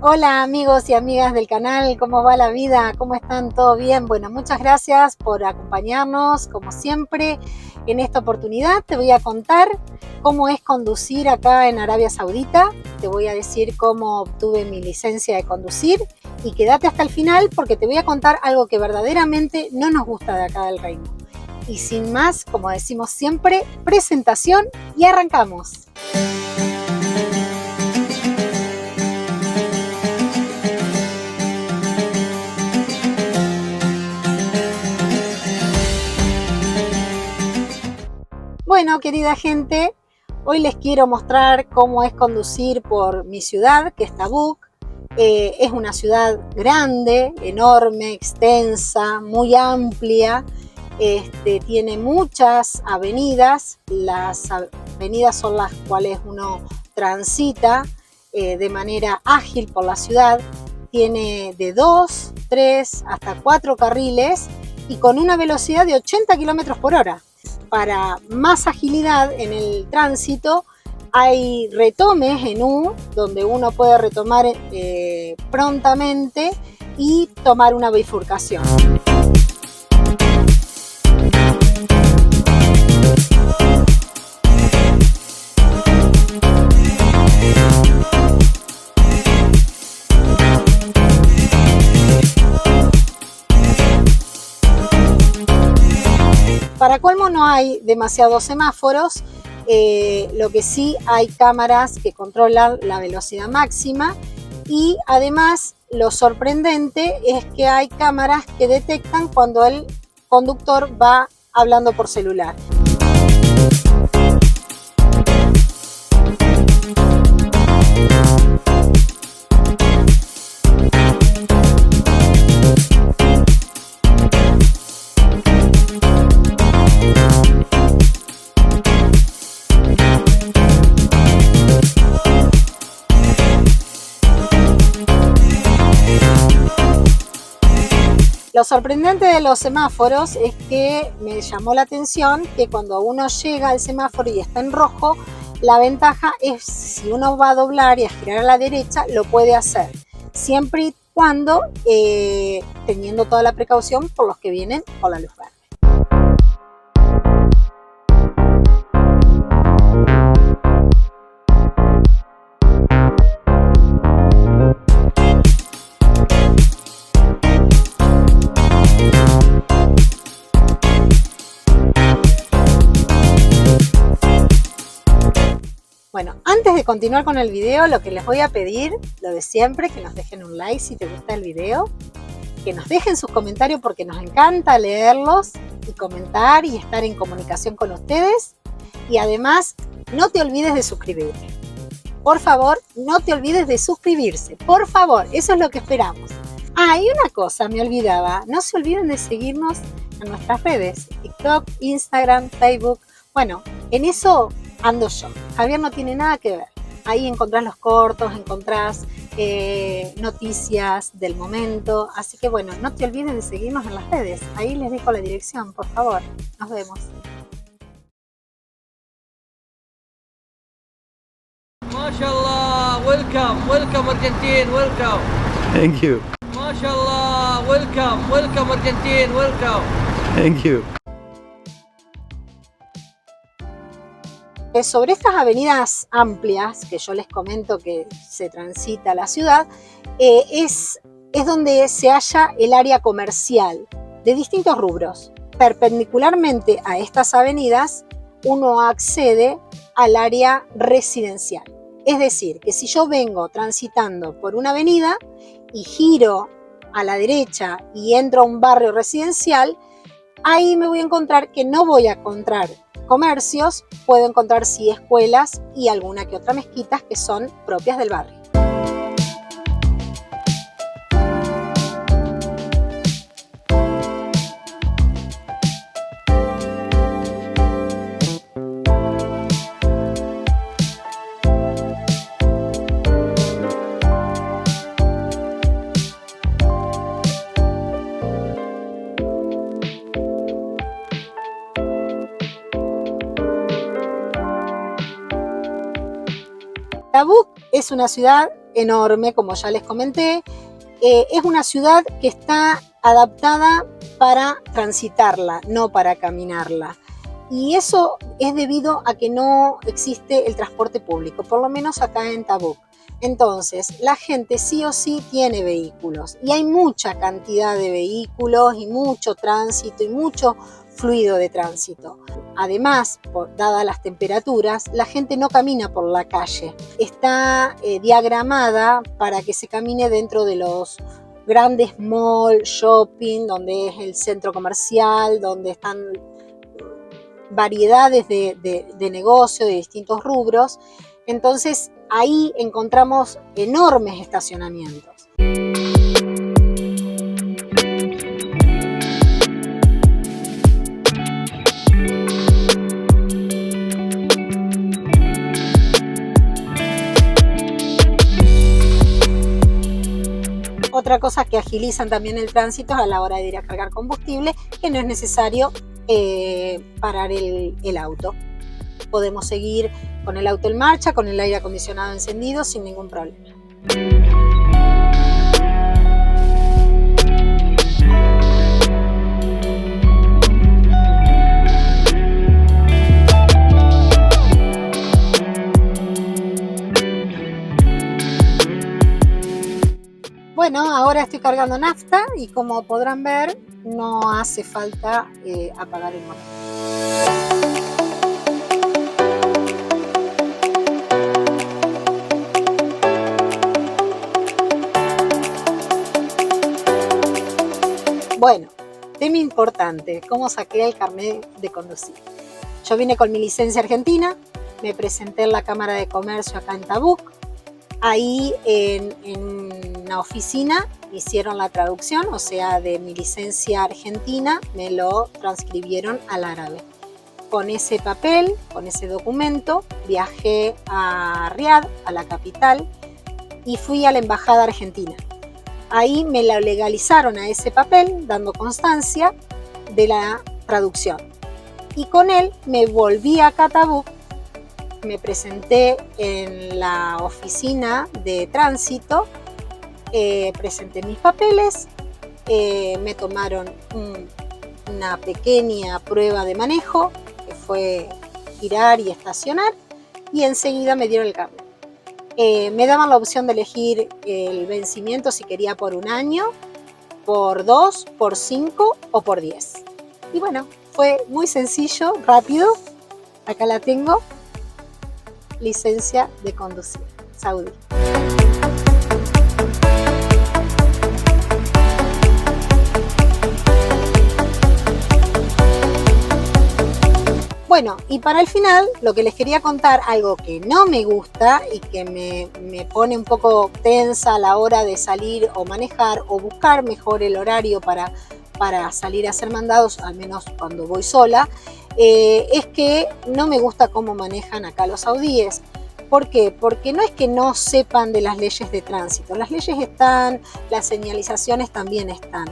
Hola amigos y amigas del canal, ¿cómo va la vida? ¿Cómo están? ¿Todo bien? Bueno, muchas gracias por acompañarnos, como siempre. En esta oportunidad te voy a contar cómo es conducir acá en Arabia Saudita. Te voy a decir cómo obtuve mi licencia de conducir y quédate hasta el final porque te voy a contar algo que verdaderamente no nos gusta de acá del reino. Y sin más, como decimos siempre, presentación y arrancamos. Bueno, querida gente, hoy les quiero mostrar cómo es conducir por mi ciudad, que es Tabuk. Es una ciudad grande, enorme, extensa, muy amplia. Tiene muchas avenidas. Las avenidas son las cuales uno transita de manera ágil por la ciudad. Tiene de 2, 3 hasta 4 carriles y con una velocidad de 80 kilómetros por hora. Para más agilidad en el tránsito hay retomes en U, donde uno puede retomar prontamente y tomar una bifurcación. Para colmo no hay demasiados semáforos, lo que sí hay cámaras que controlan la velocidad máxima y además lo sorprendente es que hay cámaras que detectan cuando el conductor va hablando por celular. Lo sorprendente de los semáforos es que me llamó la atención que cuando uno llega al semáforo y está en rojo, la ventaja es si uno va a doblar y a girar a la derecha, lo puede hacer, siempre y cuando teniendo toda la precaución por los que vienen con la luz verde. Bueno, antes de continuar con el video, lo que les voy a pedir, lo de siempre, que nos dejen un like si te gusta el video, que nos dejen sus comentarios porque nos encanta leerlos y comentar y estar en comunicación con ustedes. Y además, no te olvides de suscribirte. Por favor, no te olvides de suscribirse. Por favor, eso es lo que esperamos. Ah, y una cosa, me olvidaba, no se olviden de seguirnos en nuestras redes, TikTok, Instagram, Facebook. Bueno, en eso ando yo. Javier no tiene nada que ver. Ahí encontrás los cortos, encontrás noticias del momento. Así que bueno, no te olvides de seguirnos en las redes. Ahí les dejo la dirección, por favor. Nos vemos. MashaAllah, welcome Argentina, welcome. Thank you. MashaAllah, welcome Argentina, welcome. Thank you. Sobre estas avenidas amplias que yo les comento que se transita la ciudad, es donde se halla el área comercial de distintos rubros. Perpendicularmente a estas avenidas, uno accede al área residencial. Es decir, que si yo vengo transitando por una avenida y giro a la derecha y entro a un barrio residencial, ahí me voy a encontrar que no voy a encontrar comercios, puedo encontrar sí escuelas y alguna que otra mezquitas que son propias del barrio. Tabuk es Es una ciudad enorme, como ya les comenté. Es una ciudad que está adaptada para transitarla, no para caminarla. Y eso es debido a que no existe el transporte público, por lo menos acá en Tabuk. Entonces, la gente sí o sí tiene vehículos y hay mucha cantidad de vehículos y mucho tránsito y mucho fluido de tránsito. Además, dadas las temperaturas, la gente no camina por la calle. Está diagramada para que se camine dentro de los grandes malls, shopping, donde es el centro comercial, donde están variedades de negocio de distintos rubros. Entonces ahí encontramos enormes estacionamientos. Otra cosa que agilizan también el tránsito a la hora de ir a cargar combustible, que no es necesario parar el auto. Podemos seguir con el auto en marcha, con el aire acondicionado encendido sin ningún problema. Bueno, ahora estoy cargando nafta y como podrán ver, no hace falta apagar el motor. Bueno, tema importante, ¿cómo saqué el carnet de conducir? Yo vine con mi licencia argentina, me presenté en la Cámara de Comercio acá en Tabuk. Ahí en una oficina hicieron la traducción, o sea, de mi licencia argentina me lo transcribieron al árabe. Con ese papel, con ese documento, viajé a Riad, a la capital, y fui a la embajada argentina. Ahí me la legalizaron a ese papel, dando constancia de la traducción. Y con él me volví a Tabuk. Me presenté en la oficina de tránsito, presenté mis papeles, me tomaron una pequeña prueba de manejo, que fue girar y estacionar, y enseguida me dieron el carnet. Me daban la opción de elegir el vencimiento si quería por 1 año, por 2, por 5 o por 10. Y bueno, fue muy sencillo, rápido. Acá la tengo. Licencia de conducir, Saudí. Bueno, y para el final, lo que les quería contar, algo que no me gusta y que me pone un poco tensa a la hora de salir o manejar o buscar mejor el horario para salir a hacer mandados, al menos cuando voy sola, es que no me gusta cómo manejan acá los saudíes. ¿Por qué? Porque no es que no sepan de las leyes de tránsito, las leyes están, las señalizaciones también están.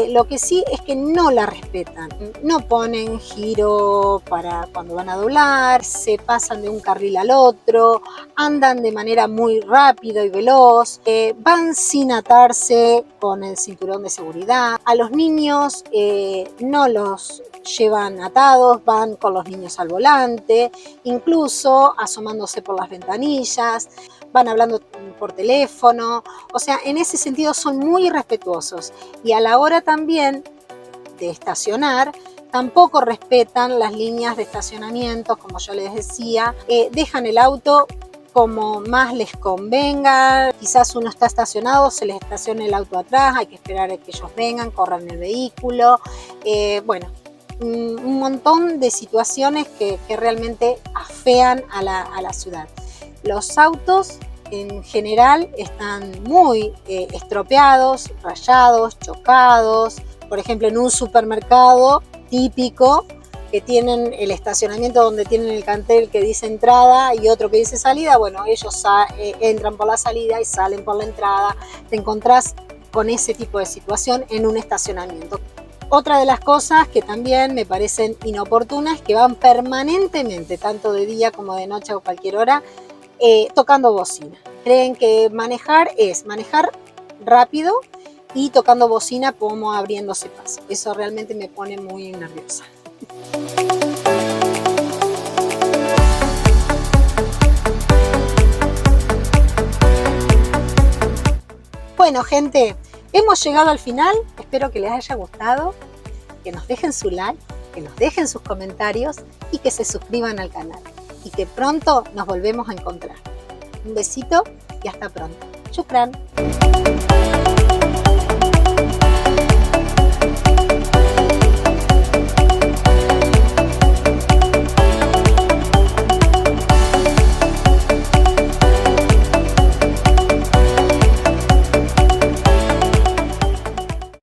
Lo que sí es que no la respetan, no ponen giro para cuando van a doblar, se pasan de un carril al otro, andan de manera muy rápida y veloz, van sin atarse con el cinturón de seguridad. A los niños no los llevan atados, van con los niños al volante, incluso asomándose por las ventanillas, van hablando por teléfono, o sea, en ese sentido son muy irrespetuosos y a la hora también de estacionar tampoco respetan las líneas de estacionamiento, como yo les decía, dejan el auto como más les convenga, quizás uno está estacionado, se les estaciona el auto atrás, hay que esperar a que ellos vengan, corran el vehículo, bueno, un montón de situaciones que realmente afean a la ciudad. Los autos en general están muy estropeados, rayados, chocados. Por ejemplo, en un supermercado típico que tienen el estacionamiento donde tienen el cartel que dice entrada y otro que dice salida, bueno, ellos entran por la salida y salen por la entrada. Te encontrás con ese tipo de situación en un estacionamiento. Otra de las cosas que también me parecen inoportunas es que van permanentemente, tanto de día como de noche o cualquier hora, tocando bocina. Creen que manejar es manejar rápido y tocando bocina como abriéndose paso. Eso realmente me pone muy nerviosa. Bueno, gente, hemos llegado al final. Espero que les haya gustado, que nos dejen su like, que nos dejen sus comentarios y que se suscriban al canal. Y que pronto nos volvemos a encontrar. Un besito y hasta pronto. Shukran.